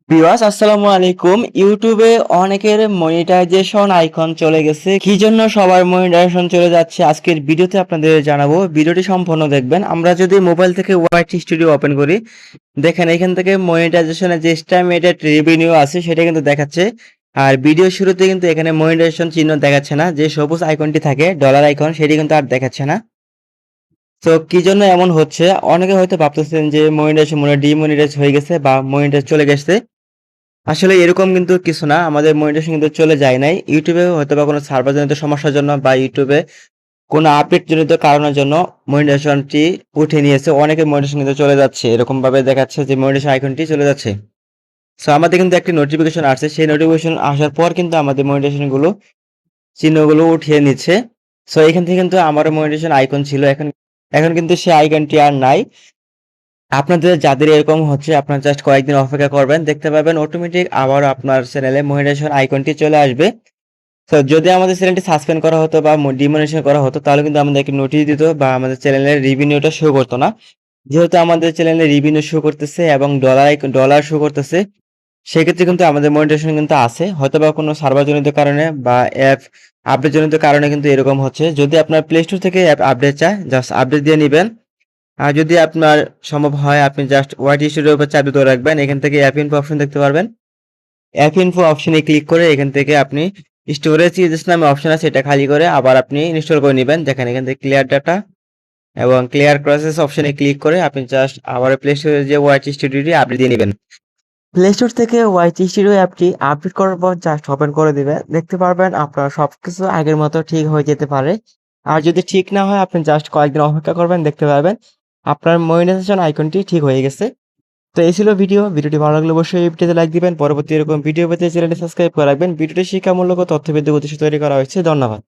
Viewers আসসালামু আলাইকুম। ইউটিউবে অনেকের মনিটাইজেশন আইকন চলে গেছে। কি জন্য সবার মনিটাইজেশন চলে যাচ্ছে আজকের ভিডিওতে আপনাদের জানাবো। ভিডিওটি সম্পূর্ণ দেখবেন। আমরা যদি মোবাইল থেকে ওয়াইটি স্টুডিও ওপেন করি, দেখেন এখান থেকে মনিটাইজেশনের যে এস্টিমেটেড রেভিনিউ আছে সেটা কিন্তু দেখাচ্ছে। আর ভিডিও শুরুতে কিন্তু এখানে মনিটাইজেশন চিহ্ন দেখাচ্ছে না, যে সবুজ আইকনটি থাকে ডলার আইকন সেটি কিন্তু আর দেখাচ্ছে না। তো কি জন্য এমন হচ্ছে? অনেকে হয়তো ভাবতেছেন যে মনিটাইজেশন মনে হয় ডিমনিটাইজ হয়ে গেছে বা মনিটাইজ চলে গেছে। আসলে এরকম কিন্তু কিছু না। আমাদের মনিটাইজেশন কিন্তু চলে যায় নাই। ইউটিউবে হয়তোবা কোনো সার্ভারজনিত সমস্যার জন্য বা ইউটিউবে কোনো আপডেট জনিত কারণের জন্য মনিটাইজেশনটি উঠিয়ে নিয়েছে। অনেকের মনিটাইজেশন কিন্তু চলে যাচ্ছে। এরকমভাবে দেখাচ্ছে যে মনিটাইজেশন আইকনটি চলে যাচ্ছে। সো আমাদের কিন্তু একটি নোটিফিকেশন আসছে। সেই নোটিফিকেশন আসার পর কিন্তু আমাদের মনিটাইজেশনগুলো চিহ্নগুলো উঠিয়ে নিচ্ছে। সো এখান থেকে কিন্তু আমারও মনিটাইজেশন আইকন ছিল। এখন কিন্তু সেই আইকনটি আর নাই। আপনাদের যাদের এরকম হচ্ছে আপনারা জাস্ট কয়েকদিন অপেক্ষা করবেন, দেখতে পাবেন অটোমেটিক আবার আপনার চ্যানেলে মনিটাইজেশন আইকনটি চলে আসবে। তো যদি আমাদের চ্যানেলটি সাসপেন্ড করা হতো বা ডিমনিটাইজেশন করা হতো তাহলে কিন্তু আমাদেরকে নোটিশ দিত বা আমাদের চ্যানেলের রেভিনিউটা শো করতো না। যেহেতু আমাদের চ্যানেলে রেভিনিউ শো করতেছে এবং ডলার শো করতেছে, সেক্ষেত্রে কিন্তু আমাদের মনিটাইজেশন কিন্তু আছে। হয়তোবা কোনো সার্ভারজনিত কারণে বা অ্যাপ আপডেট জনিত কারণে কিন্তু এরকম হচ্ছে। যদি আপনার প্লে স্টোর থেকে অ্যাপ আপডেট চায় জাস্ট আপডেট দিয়ে নিবেন। আর যদি আপনার সম্ভব হয় আপনি জাস্ট ওয়াইটি স্টুডিওর উপর চাপ দিয়ে রাখবেন। এখান থেকে অ্যাপ ইনফো অপশন দেখতে পারবেন। অ্যাপ ইনফো অপশনে ক্লিক করে এখান থেকে আপনি স্টোরেজ ইউজেস নামে অপশন আছে, এটা খালি করে আবার আপনি ইনস্টল করে নিবেন। দেখেন এখান থেকে ক্লিয়ার ডাটা এবং ক্লিয়ার প্রসেস অপশনে ক্লিক করে আপনি জাস্ট আবার প্লে স্টোরে যে ওয়াইটি স্টুডিওটি আপডেট দিয়ে নিবেন। প্লে স্টোর থেকে ওয়াইটি স্টুডিও অ্যাপটি আপডেট করার পর জাস্ট ওপেন করে দিবেন। দেখতে পারবেন আপনার সবকিছু আগের মতো ঠিক হয়ে যেতে পারে। আর যদি ঠিক না হয় আপনি জাস্ট কয়েকদিন অপেক্ষা করবেন, দেখতে পারবেন আপনার মনিটাইজেশন আইকনটি ঠিক হয়ে গেছে। তো এই ছিল ভিডিওটি ভালো লাগলে অবশ্যই এই ভিডিওতে লাইক দিবেন। পরবর্তী এরকম ভিডিও পেতে চ্যানেলটি সাবস্ক্রাইব করে রাখবেন। ভিডিওটি শিক্ষামূলক ও তথ্যভিত্তিক উদ্দেশ্যে তৈরি করা হয়েছে। ধন্যবাদ।